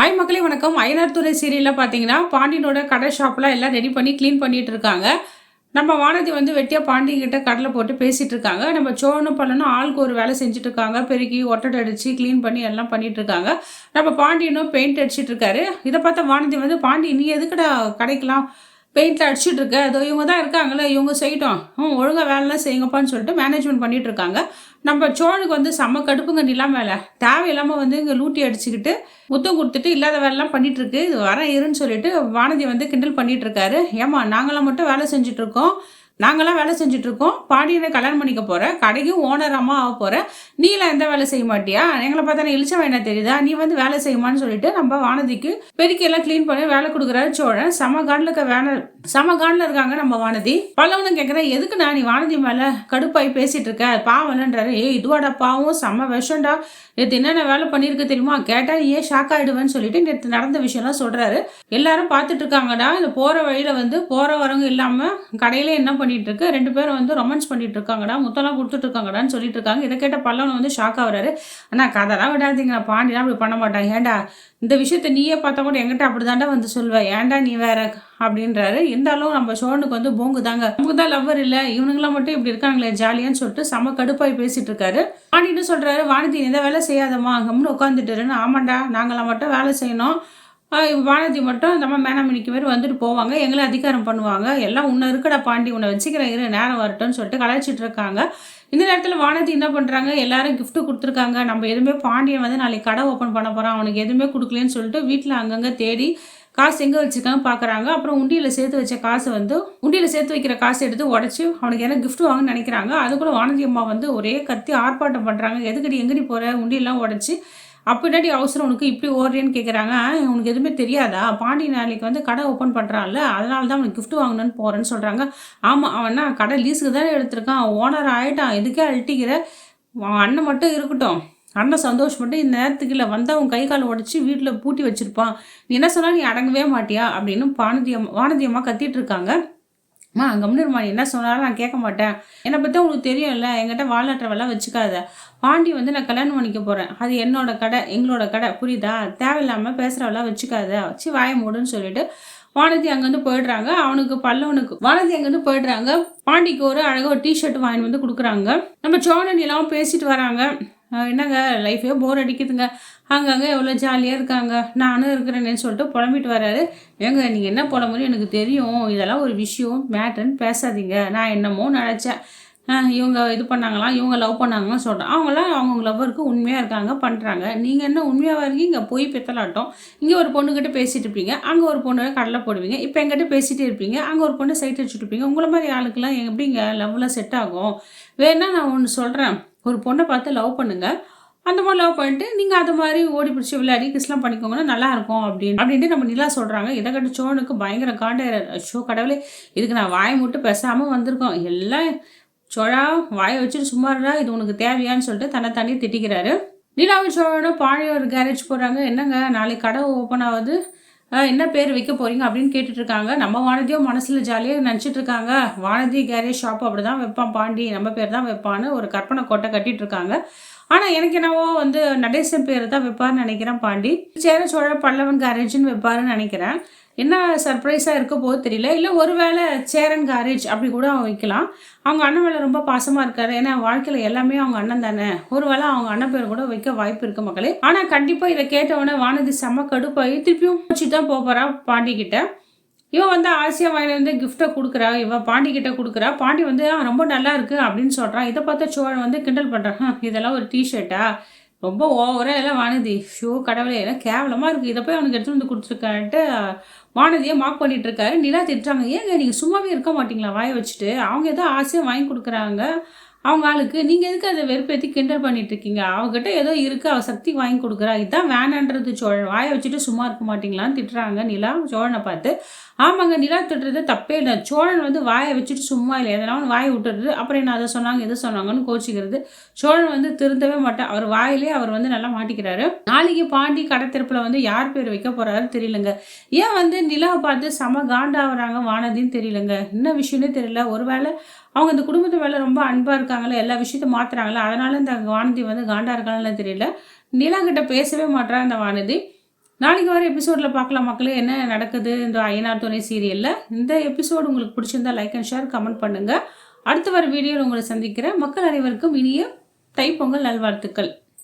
Hi மக்களே வணக்கம். அய்யனார் சீரியல்ல பார்த்தீங்கன்னா, பாண்டியனோட கடை ஷாப்லாம் எல்லாம் ரெடி பண்ணி கிளீன் பண்ணிட்டு இருக்காங்க. நம்ம வானதி வந்து வெட்டியா பாண்டியன்கிட்ட கடலை போட்டு பேசிட்டு இருக்காங்க. நம்ம சோழனும் பல்லனும் ஆளுக்கு ஒரு வேலை செஞ்சுட்டு இருக்காங்க. பெருக்கி ஒட்டடை அடிச்சு கிளீன் பண்ணி எல்லாம் பண்ணிட்டு இருக்காங்க. நம்ம பாண்டியனும் பெயிண்ட் அடிச்சிட்டு இருக்காரு. இதை பார்த்த வானதி வந்து, பாண்டி நீ எதுக்குடா கடைக்கலாம் பெயிண்ட்ல அடிச்சுட்டு இருக்க, அதோ இவங்க தான் இருக்காங்களே இவங்க செய்யட்டும், ஒழுங்கா வேலைலாம் செய்யுங்கப்பான்னு சொல்லிட்டு மேனேஜ்மெண்ட் பண்ணிட்டு இருக்காங்க. நம்ம சோழனுக்கு வந்து செம்ம கடுப்புங்க நிலா மேல. தேவையில்லாம வந்து இங்க லூட்டி அடிச்சுக்கிட்டு முத்தம் கொடுத்துட்டு இல்லாத வேலைலாம் பண்ணிட்டு இருக்கு. இது வர இருன்னு சொல்லிட்டு வானதி வந்து கிண்டல் பண்ணிட்டு இருக்காரு. ஏமா நாங்களாம் மட்டும் வேலை செஞ்சுட்டு இருக்கோம், நாங்களாம் வேலை செஞ்சுட்டு இருக்கோம், பாண்டியனை கல்யாணம் பண்ணிக்க போற, கடைக்கும் ஓனர் அம்மா ஆக போற, நீலாம் எந்த வேலை செய்ய மாட்டியா, எங்களை பார்த்தா இழிச்ச வேணா தெரியுதா, நீ வந்து வேலை செய்யுமான்னு சொல்லிட்டு நம்ம வானதிக்கு பெருக்கி எல்லாம் கிளீன் பண்ணி வேலை கொடுக்குறாரு சோழன். சம காண்டில் இருக்காங்க நம்ம வானதி. பல்லவனும் கேட்குறேன், எதுக்குண்ணா நீ வானதி மேல கடுப்பாய் பேசிட்டு இருக்க, பாவம்லன்றாரு. இதுவாடா பாவம், செம்ம விஷம்டா, நேற்று என்னென்ன வேலை பண்ணியிருக்க தெரியுமா, கேட்டா நீ ஏன் ஷாக் ஆயிடுவேன்னு சொல்லிட்டு நேற்று நடந்த விஷயம்லாம் சொல்றாரு. எல்லாரும் பார்த்துட்டு இருக்காங்கடா. இந்த போற வழியில வந்து போற வரவங்க இல்லாம கடையில என்ன பண்ணிட்டு இருக்கு, ரெண்டு பேரும் வந்து ரொமான்ஸ் பண்ணிட்டு இருக்காங்கடா, முத்தெல்லாம் கொடுத்துட்டு இருக்காங்கடான்னு சொல்லிட்டு இருக்காங்க. இதை கேட்ட பல்லவன் வந்து ஷாக் ஆகுறாரு. ஆனா கதைலாம் விடாதீங்க, பாண்டிலாம் அப்படி பண்ண மாட்டாங்க, ஏன்டா இந்த விஷயத்த நீயே பார்த்தா கூட எங்கிட்ட அப்படிதாண்டா வந்து சொல்லுவ, ஏன்டா நீ வேற அப்படின்றாரு. இருந்தாலும் நம்ம சோழனுக்கு வந்து போங்கு தாங்க, நமக்கு தான் லவ்வர் இல்லை, இவனுங்களாம் மட்டும் இப்படி இருக்காங்களே ஜாலியான்னு சொல்லிட்டு செம கடுப்பாய் பேசிட்டு இருக்காரு. பாண்டின்னு சொல்றாரு, வானதி எந்த வேலை செய்யாதம்மா கம்னு உட்காந்துட்டுருன்னு. ஆமாண்டா நாங்களாம் மட்டும் வேலை செய்யணும், வானதி மட்டும் நம்ம மேனாமணிக்கு மாதிரி வந்துட்டு போவாங்க, எங்களை அதிகாரம் பண்ணுவாங்க, எல்லாம் உன்னை இருக்கடா பாண்டி, உன்னை வச்சுக்கிறேன் இரு நேரம் வரட்டும்னு சொல்லிட்டு கலாய்ச்சிட்டு இருக்காங்க. இந்த நேரத்தில் வானதி என்ன பண்ணுறாங்க, எல்லாரும் கிஃப்ட் கொடுத்துருக்காங்க, நம்ம எதுவுமே பாண்டியன் வந்து நாளைக்கு கடை ஓப்பன் பண்ண போகிறான், அவனுக்கு எதுவுமே கொடுக்கலன்னு சொல்லிட்டு வீட்டில் அங்கங்கே தேடி காசு எங்கே வச்சுருக்காங்க பார்க்குறாங்க. அப்புறம் உண்டியில் சேர்த்து வச்ச காசு வந்து உண்டியில் சேர்த்து வைக்கிற காசு எடுத்து உடச்சி அவனுக்கு என்ன கிஃப்ட் வாங்கன்னு நினைக்கிறாங்க. அதுக்குள்ள வானதி அம்மா வந்து ஒரே கத்தி ஆர்ப்பாட்டம் பண்ணுறாங்க. எதுக்கடி எங்கடி போகிற, உண்டியெல்லாம் உடச்சி அப்படின்னாடி அவசரம் உனக்கு இப்படி ஓடுறேன்னு கேட்குறாங்க. உனக்கு எதுவுமே தெரியாதா, பாண்டி நாளைக்கு வந்து கடை ஓப்பன் பண்ணுறான்ல, அதனால தான் அவனுக்கு கிஃப்ட் வாங்கணும்னு போகிறேன்னு சொல்கிறாங்க. ஆமாம், அவன்னா கடை லீஸுக்கு தானே எடுத்திருக்கான், ஓனர் ஆகிட்டான், இதுக்கே அழட்டிக்கிற, அண்ணன் மட்டும் இருக்கட்டும், அண்ணன் சந்தோஷம் மட்டும் இந்த நேரத்துக்கு இல்லை வந்து அவன் கை காலை உடச்சி வீட்டில் பூட்டி வச்சிருப்பான், நீ என்ன சொன்னால் நீ அடங்கவே மாட்டியா அப்படின்னு வானதி அம்மா கத்திட்டு இருக்காங்க. அங்கே முன்னிருமா, நீ என்ன சொன்னாலும் நான் கேட்க மாட்டேன், என்னை பற்றி உங்களுக்கு தெரியும்ல, என்கிட்ட வாழ்நாட்டவெல்லாம் வச்சுக்காத, பாண்டி வந்து நான் கல்யாணம் பண்ணிக்க போகிறேன், அது என்னோட கடை எங்களோட கடை புரியுதா, தேவையில்லாமல் பேசுகிறவெல்லாம் வச்சுக்காத, வச்சு வாய மூடுன்னு சொல்லிட்டு வானதி அங்கேருந்து போயிடுறாங்க. வானதி அங்கேருந்து போயிடுறாங்க. பாண்டிக்கு ஒரு அழகாக ஒரு டிஷர்ட் வாங்கி வந்து கொடுக்குறாங்க. நம்ம சோழன் எல்லாம் பேசிட்டு வராங்க. என்னங்க லைஃபே போர் அடிக்குதுங்க, அங்கங்கே எவ்வளோ ஜாலியாக இருக்காங்க, நானும் இருக்கிறேன்னு சொல்லிட்டு புலம்பிட்டு வர்றாரு. ஏங்க நீங்கள் என்ன புலம்புன்னு எனக்கு தெரியும், இதெல்லாம் ஒரு விஷயம் மேட்டர்ன்னு பேசாதீங்க, நான் என்னமோ நினச்சேன், இவங்க இது பண்ணாங்களாம், இவங்க லவ் பண்ணாங்களாம் சொல்கிறேன், அவங்களாம் அவங்க லவ்வருக்கு உண்மையாக இருக்காங்க பண்ணுறாங்க, நீங்கள் என்ன உண்மையாக இருக்கீங்க, இங்கே போய் பித்தலாட்டம், இங்கே ஒரு பொண்ணுக்கிட்ட பேசிகிட்டு இருப்பீங்க, அங்கே ஒரு பொண்ணு கடலை போடுவீங்க, இப்போ எங்கிட்ட பேசிகிட்டே இருப்பீங்க, அங்கே ஒரு பொண்ணு சைட் அடிச்சுட்டு இருப்பீங்க, உங்களை மாதிரி ஆளுக்கெல்லாம் எப்படிங்க லவ்லாம் செட் ஆகும், வேணா நான் ஒன்று சொல்கிறேன், ஒரு பொண்ணை பார்த்து லவ் பண்ணுங்கள், அந்த மாதிரி லவ் பண்ணிட்டு நீங்கள் அது மாதிரி ஓடி பிடிச்சி விளையாடி கிஸ்லாம் பண்ணிக்கோங்கன்னா நல்லாயிருக்கும் அப்படின்ட்டு நம்ம நிலா சொல்கிறாங்க. இதை கட்டு சோனுக்கு பயங்கர காண்டாயிரம். ஷோ கடவுளே, இதுக்கு நான் வாயை மட்டும் பேசாமல் வந்திருக்கோம், எல்லாம் சோழா வாயை வச்சுட்டு சும்மா இருந்தா, இது உனக்கு தேவையான்னு சொல்லிட்டு தன்னை தண்ணி திட்டிக்கிறாரு. நிலாவும் சோழனும் பாண்டிய ஒரு கேரேஜ் போகிறாங்க. என்னங்க நாளைக்கு கடை ஓப்பன் ஆகுது, என்ன பேர் வைக்க போகிறீங்க அப்படின்னு கேட்டுட்டு இருக்காங்க. நம்ம வானதியும் மனசில் ஜாலியாக நினச்சிட்டு இருக்காங்க, வானதி கேரேஜ் ஷாப் அப்படி தான் வைப்பான் பாண்டி, நம்ம பேர் தான் வைப்பான்னு ஒரு கற்பனை கோட்டை கட்டிட்டு இருக்காங்க. ஆனால் எனக்கு என்னவோ வந்து நடேசன் பேர் தான் வைப்பார்னு நினைக்கிறேன் பாண்டி. சேர சோழ பல்லவன் கேரேஜ்னு வைப்பாருன்னு நினைக்கிறேன். என்ன சர்ப்ரைஸாக இருக்க போது தெரியல, இல்லை ஒருவேளை சேரன் கேரேஜ் அப்படி கூட அவன் வைக்கலாம். அவங்க அண்ணன் மேலே ரொம்ப பாசமாக இருக்காரு, ஏன்னா வாழ்க்கையில் எல்லாமே அவங்க அண்ணன் தானே, ஒருவேளை அவங்க அண்ணன் பேர் கூட வைக்க வாய்ப்பு இருக்கு மக்களே. ஆனால் கண்டிப்பாக இதை கேட்டவொடனே வானதி செம்ம கடுப்பாகி திருப்பியும் வச்சு தான் போகிறா பாண்டி கிட்ட. இவன் வந்து ஆசையாக வாங்கிட்டு வந்து கிஃப்டை கொடுக்குறா, இவன் பாண்டி கிட்ட கொடுக்குறா, பாண்டி வந்து ரொம்ப நல்லா இருக்கு அப்படின்னு சொல்கிறான். இதை பார்த்தா சோழன் வந்து கிண்டல் பண்ணுறான், இதெல்லாம் ஒரு டிஷர்ட்டா, ரொம்ப ஓவராக எல்லாம் வானதி, ஷோ கடவுளே எல்லாம் கேவலமாக இருக்குது, இதை போய் அவனுக்கு எடுத்துகிட்டு வந்து கொடுத்துருக்கான்ட்டு வானதியை மார்க் பண்ணிட்டு இருக்காரு. நிலா திட்டுறாங்க, ஏங்க நீங்கள் சும்மாவே இருக்க மாட்டீங்களா வாயை வச்சுட்டு, அவங்க ஏதோ ஆசையாக வாங்கி கொடுக்குறாங்க அவங்க ஆளுக்கு, நீங்கள் எதுக்கு அதை வெறுப்பேற்றி கிண்டல் பண்ணிட்டு இருக்கீங்க, அவங்ககிட்ட ஏதோ இருக்குது, அவள் சக்தி வாங்கி கொடுக்குறா, இதுதான் வேணான்றது சோழன், வாயை வச்சுட்டு சும்மா இருக்க மாட்டீங்களான்னு திட்டுறாங்க நிலா சோழனை பார்த்து. ஆமாங்க, நிலா திட்டுறது தப்பே இல்லை, சோழன் வந்து வாயை வச்சுட்டு சும்மா இல்லை, எதனாலும் வாயை விட்டுறது, அப்புறம் என்ன அதை சொன்னாங்க எது சொன்னாங்கன்னு கோச்சிக்கிறது. சோழன் வந்து திருந்தவே மாட்டேன், அவர் வாயிலே அவர் வந்து நல்லா மாட்டிக்கிறாரு. நாளைக்கு பாண்டி கடத்திருப்பில் வந்து யார் பேர் வைக்க போறாரு தெரியலங்க, ஏன் வந்து நிலாவை பார்த்து செம காண்டாகிறாங்க வானதின்னு தெரியலங்க, என்ன விஷயம்னே தெரியல, ஒருவேளை அவங்க இந்த குடும்பத்து மேலே ரொம்ப அன்பாக இருக்காங்களே, எல்லா விஷயத்தையும் மாற்றுறாங்களே, அதனால இந்த வானதி வந்து காண்டா இருக்காங்கன்னு தெரியல. நிலா கிட்ட பேசவே மாட்டா இந்த வானதி. நாளைக்கு வர எபிசோடில் பார்க்கலாம் மக்களே, என்ன நடக்குது இந்த ஐயனார் துணை சீரியலில். இந்த எபிசோடு உங்களுக்கு பிடிச்சிருந்தா லைக் அண்ட் ஷேர் கமெண்ட் பண்ணுங்கள். அடுத்து வர வீடியோவில் உங்களை சந்திக்கிறேன். மக்கள் அனைவருக்கும் இனிய தைப்பொங்கல் நல்வாழ்த்துக்கள்.